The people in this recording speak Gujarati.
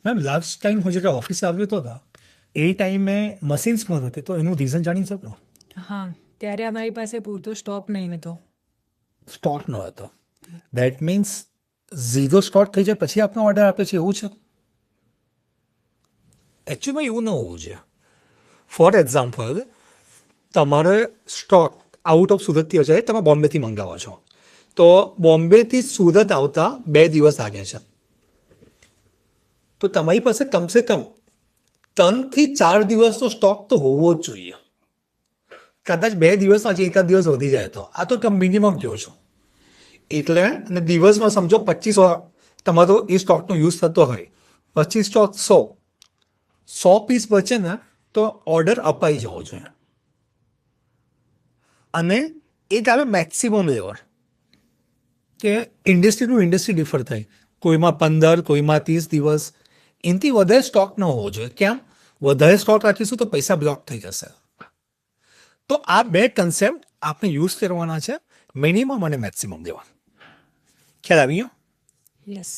મેમ લાસ્ટ ટાઈમ હું જ્યારે ઓફિસે આવ્યો હતો ને એ ટાઈમે મશીન્સ પણ હતી, તો એનું રીઝન જાણી શકો? હા, ત્યારે અમારી પાસે પૂરતો સ્ટોક નહીં હતો. સ્ટોક ન હતો. દેટ મીન્સ ઝીરો સ્ટોક થઈ જાય પછી આપનો ઓર્ડર આપે છે, એવું છે? એકચ્યુઅલીમાં એવું ન હોવું જોઈએ. ફોર એક્ઝામ્પલ, તમારે સ્ટોક આઉટ ઓફ સુરતથી હશે, તમે બોમ્બેથી મંગાવો છો, તો બોમ્બેથી સુરત આવતા 2 દિવસ લાગે છે. તો તમારી પાસે કમસે કમ 3 થી 4 દિવસનો સ્ટોક તો હોવો જ જોઈએ. કદાચ 2 દિવસમાં જ એકાદ દિવસ વધી જાય તો આ તો તમે મિનિમમ કહો છો. એટલે અને દિવસમાં સમજો 25 તમારો એ સ્ટોકનો યુઝ થતો હોય, 25 સ્ટોક 100 પીસ બચે ને તો ઓર્ડર અપાઈ જવો જોઈએ. અને એ તારે મેક્સિમમ લેવર કે ઇન્ડસ્ટ્રી ટુ ઇન્ડસ્ટ્રી ડિફર થાય. કોઈમાં 15, કોઈમાં 30 દિવસ, એનાથી વધારે સ્ટોક ન હોવો જોઈએ. કેમ? વધારે સ્ટોક રાખીશું તો પૈસા બ્લોક થઈ જશે. તો આ 2 કન્સેપ્ટ આપણે યુઝ કરવાના છે, મિનિમમ અને મેક્સિમમ લેવાનું. ખ્યાલ આવી ગયો? યસ.